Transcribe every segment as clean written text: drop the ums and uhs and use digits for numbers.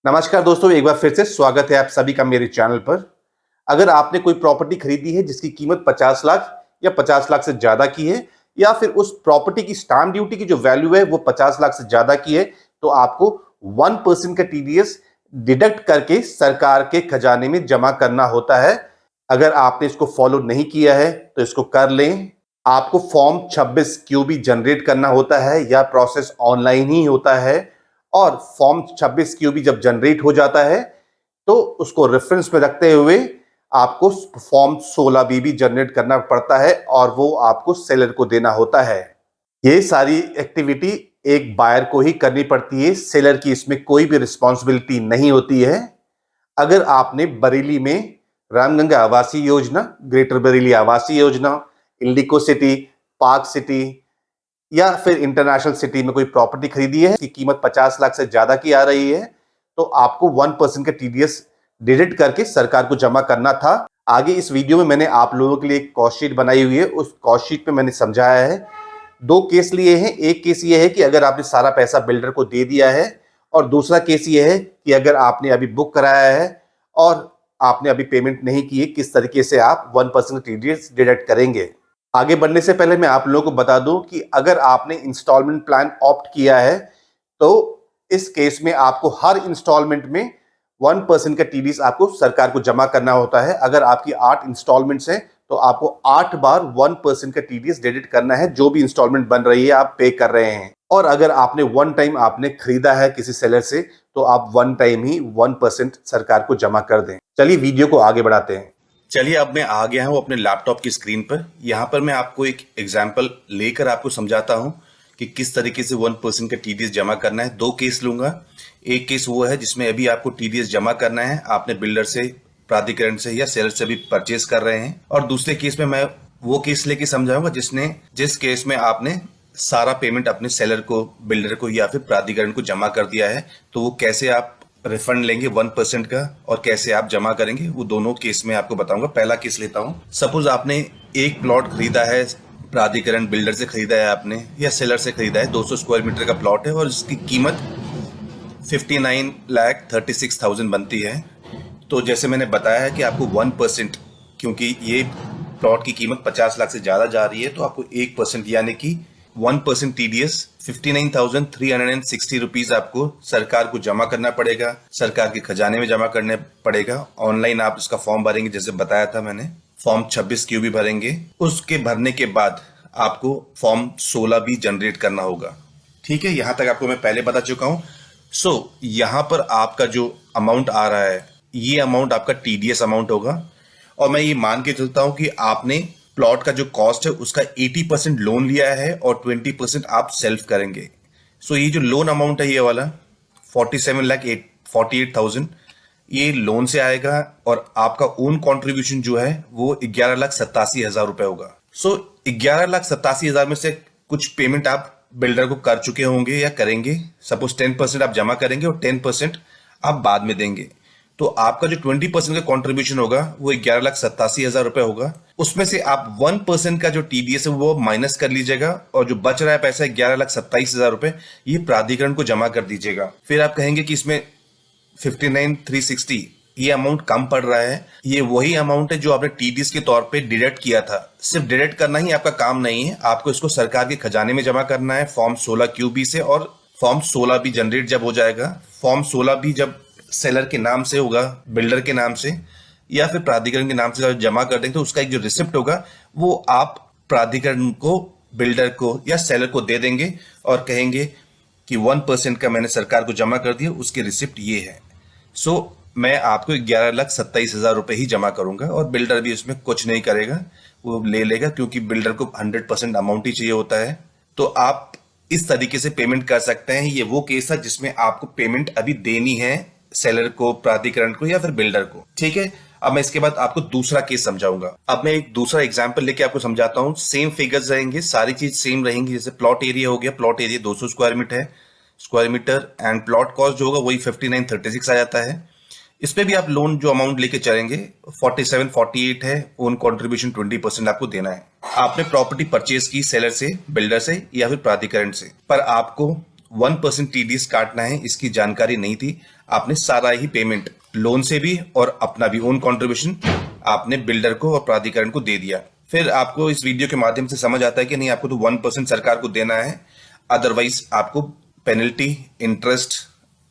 नमस्कार दोस्तों, एक बार फिर से स्वागत है आप सभी का मेरे चैनल पर। अगर आपने कोई प्रॉपर्टी खरीदी है जिसकी कीमत 50 लाख या 50 लाख से ज़्यादा की है, या फिर उस प्रॉपर्टी की स्टाम्प ड्यूटी की जो वैल्यू है वो 50 लाख से ज़्यादा की है, तो आपको 1% का टीडीएस डिडक्ट करके सरकार के खजाने में जमा करना होता है। अगर आपने इसको फॉलो नहीं किया है तो इसको कर लें। आपको फॉर्म 26 क्यूबी जनरेट करना होता है, यह प्रोसेस ऑनलाइन ही होता है। और फॉर्म 26 क्यूबी जब जनरेट हो जाता है तो उसको रेफरेंस में रखते हुए आपको फॉर्म 16 बी भी जनरेट करना पड़ता है और वो आपको सेलर को देना होता है। ये सारी एक्टिविटी एक बायर को ही करनी पड़ती है, सेलर की इसमें कोई भी रिस्पॉन्सिबिलिटी नहीं होती है। अगर आपने बरेली में रामगंगा आवासीय योजना, ग्रेटर बरेली आवासीय योजना, इंडिको सिटी, पार्क सिटी या फिर इंटरनेशनल सिटी में कोई प्रॉपर्टी खरीदी है की कीमत 50 लाख से ज्यादा की आ रही है, तो आपको 1% का टीडीएस डिडक्ट करके सरकार को जमा करना था। आगे इस वीडियो में मैंने आप लोगों के लिए एक कॉस्ट शीट बनाई हुई है, उस कॉस्ट शीट में मैंने समझाया है। दो केस लिए हैं। एक केस ये है कि अगर आपने सारा पैसा बिल्डर को दे दिया है, और दूसरा केस ये है कि अगर आपने अभी बुक कराया है और आपने अभी पेमेंट नहीं की है, किस तरीके से आप 1% टीडीएस डिडक्ट करेंगे। आगे बढ़ने से पहले मैं आप लोगों को बता दूं कि अगर आपने इंस्टॉलमेंट प्लान ऑप्ट किया है तो इस केस में आपको हर इंस्टॉलमेंट में 1% का टीडीएस आपको सरकार को जमा करना होता है। अगर आपकी 8 इंस्टॉलमेंट्स हैं तो आपको 8 बार 1% का टीडीएस डेबिट करना है, जो भी इंस्टॉलमेंट बन रही है आप पे कर रहे हैं। और अगर आपने वन टाइम आपने खरीदा है किसी सेलर से तो आप वन टाइम ही 1% सरकार को जमा कर दें। चलिए वीडियो को आगे बढ़ाते हैं। चलिए, अब मैं आ गया हूं अपने लैपटॉप की स्क्रीन पर। यहाँ पर मैं आपको एक एग्जाम्पल लेकर आपको समझाता हूं कि किस तरीके से 1% का टीडीएस जमा करना है। दो केस लूंगा। एक केस वो है जिसमें अभी आपको टीडीएस जमा करना है, आपने बिल्डर से, प्राधिकरण से या सेलर से भी परचेज कर रहे हैं। और दूसरे केस में मैं वो केस लेके समझाऊंगा जिस केस में आपने सारा पेमेंट अपने सेलर को, बिल्डर को या फिर प्राधिकरण को जमा कर दिया है, तो वो कैसे आप रिफंड लेंगे 1% का और कैसे आप जमा करेंगे, वो दोनों केस में आपको बताऊंगा। पहला केस लेता हूं। सपोज आपने एक प्लॉट खरीदा है, प्राधिकरण बिल्डर से खरीदा है आपने या सेलर से खरीदा है, 200 स्क्वायर मीटर का प्लॉट है और इसकी कीमत 59,36,000 बनती है। तो जैसे मैंने बताया है कि आपको 1%, क्योंकि ये प्लॉट की कीमत 50 लाख से ज्यादा जा रही है, तो आपको 1% यानी कि 1% टीडीएस 59,360 रुपीज आपको सरकार को जमा करना पड़ेगा, सरकार के खजाने में जमा करने पड़ेगा। ऑनलाइन आप इसका फॉर्म भरेंगे, जैसे बताया था मैंने, फॉर्म 26 क्यूबी भरेंगे। उसके भरने के बाद आपको फॉर्म 16 भी जनरेट करना होगा। ठीक है, यहां तक आपको मैं पहले बता चुका हूं। यहां पर आपका जो अमाउंट आ रहा है, ये अमाउंट आपका टीडीएस अमाउंट होगा। और मैं ये मान के चलता हूं कि आपने प्लॉट का जो कॉस्ट है उसका 80% लोन लिया है और 20% आप सेल्फ करेंगे। ये जो लोन अमाउंट है, ये वाला 47,48,000 ये लोन से आएगा और आपका ओन कंट्रीब्यूशन जो है वो 11,87,000 रुपए होगा। 11,87,000 में से कुछ पेमेंट आप बिल्डर को कर चुके होंगे या करेंगे। सपोज 10% आप जमा करेंगे और 10% आप बाद में देंगे। तो आपका जो 20% का कंट्रीब्यूशन होगा वो 11,87,000 रुपए होगा। उसमें से आप 1% का जो टीडीएस है वो माइनस कर लीजिएगा और जो बच रहा है पैसा 11,27,000 रुपए, ये प्राधिकरण को जमा कर दीजिएगा। फिर आप कहेंगे कि इसमें 59,360 ये अमाउंट कम पड़ रहा है। ये वही अमाउंट है जो आपने टीडीएस के तौर पे डिडक्ट किया था। सिर्फ डिडक्ट करना ही आपका काम नहीं है, आपको इसको सरकार के खजाने में जमा करना है फॉर्म 16 क्यूबी से। और फॉर्म 16 भी जनरेट जब हो जाएगा, फॉर्म 16 भी जब सेलर के नाम से होगा, बिल्डर के नाम से या फिर प्राधिकरण के नाम से जमा कर देंगे, तो उसका एक जो रिसिप्ट होगा वो आप प्राधिकरण को, बिल्डर को या सेलर को दे देंगे और कहेंगे कि 1% का मैंने सरकार को जमा कर दिया, उसकी रिसिप्ट ये है। मैं आपको 11,27,000 रुपए ही जमा करूंगा और बिल्डर भी इसमें कुछ नहीं करेगा, वो ले लेगा, क्योंकि बिल्डर को 100% अमाउंट ही चाहिए होता है। तो आप इस तरीके से पेमेंट कर सकते हैं। ये वो केस है जिसमें आपको पेमेंट अभी देनी है सेलर को, प्राधिकरण को या फिर बिल्डर को। ठीक है, अब मैं इसके बाद आपको दूसरा केस समझाऊंगा। अब मैं एक दूसरा एग्जांपल लेके आपको समझाता हूं। सेम फिगर्स रहेंगे, सारी चीज सेम रहेंगी। जैसे प्लॉट एरिया हो गया, plot area 200 square metre and plot cost जो होगा वही 59,36 आ जाता है। इस पे भी आप लोन जो अमाउंट लेके चलेंगे 47,48 है, ओन कंट्रीब्यूशन 20% आपको देना है। आपने प्रॉपर्टी परचेज की सेलर से, बिल्डर से या फिर प्राधिकरण से, पर आपको 1% टीडीएस काटना है, इसकी जानकारी नहीं थी। आपने सारा ही पेमेंट लोन से भी और अपना भी ओन कंट्रीब्यूशन आपने बिल्डर को और प्राधिकरण को दे दिया। फिर आपको इस वीडियो के माध्यम से समझ आता है कि नहीं, आपको तो 1% सरकार को देना है, अदरवाइज आपको पेनल्टी, इंटरेस्ट,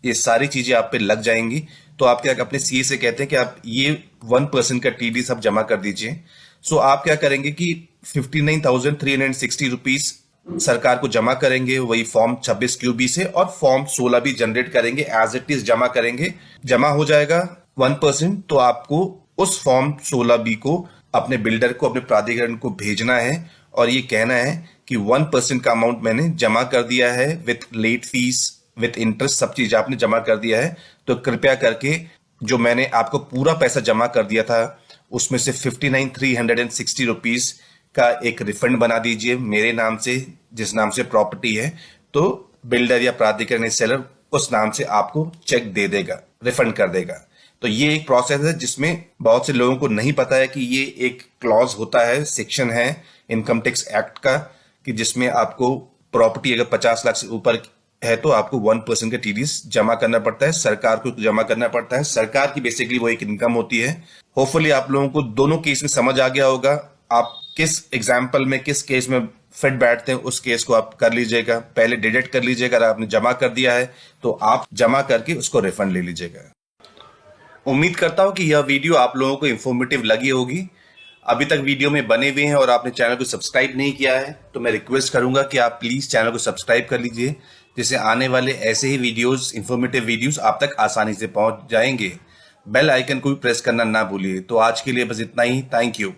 ये सारी चीजें आप पे लग जाएंगी। तो आप क्या अपने सीए से कहते हैं कि आप ये 1% का टीडी सब जमा कर दीजिए। सो आप क्या करेंगे कि 59,360 रुपीज सरकार को जमा करेंगे, वही फॉर्म 26 क्यूबी से, और फॉर्म 16 भी जनरेट करेंगे, एज इट इज जमा करेंगे। जमा हो जाएगा 1%, तो आपको उस फॉर्म 16 बी को अपने बिल्डर को, अपने प्राधिकरण को भेजना है और ये कहना है कि 1% का अमाउंट मैंने जमा कर दिया है, with late fees, with interest, सब चीज आपने जमा कर दिया है। तो कृपया करके जो मैंने आपको पूरा पैसा जमा कर दिया था उसमें से 59,360 रुपीज का एक रिफंड बना दीजिए मेरे नाम से, जिस नाम से प्रॉपर्टी है। तो बिल्डर या प्राधिकरण सेलर उस नाम से आपको चेक दे देगा, रिफंड कर देगा। तो ये एक प्रोसेस है जिसमें बहुत से लोगों को नहीं पता है कि ये एक क्लॉज होता है, सेक्शन है इनकम टैक्स एक्ट का, कि जिसमें आपको प्रॉपर्टी अगर 50 लाख से ऊपर है तो आपको 1% का टीडीएस जमा करना पड़ता है, सरकार को जमा करना पड़ता है। सरकार की बेसिकली वो एक इनकम होती है। होपफुली आप लोगों को दोनों केस में समझ आ गया होगा। आप किस एग्जाम्पल में, किस केस में फिट बैठते हैं, उस केस को आप कर लीजिएगा, पहले डिडक्ट कर लीजिएगा। अगर आपने जमा कर दिया है तो आप जमा करके उसको रिफंड ले लीजिएगा। उम्मीद करता हूं कि यह वीडियो आप लोगों को इंफॉर्मेटिव लगी होगी। अभी तक वीडियो में बने हुए हैं और आपने चैनल को सब्सक्राइब नहीं किया है तो मैं रिक्वेस्ट करूंगा कि आप प्लीज चैनल को सब्सक्राइब कर लीजिए, जिससे आने वाले ऐसे ही वीडियोस, इंफॉर्मेटिव वीडियोस आप तक आसानी से पहुंच जाएंगे। बेल आइकन को भी प्रेस करना ना भूलिए। तो आज के लिए बस इतना ही। Thank you.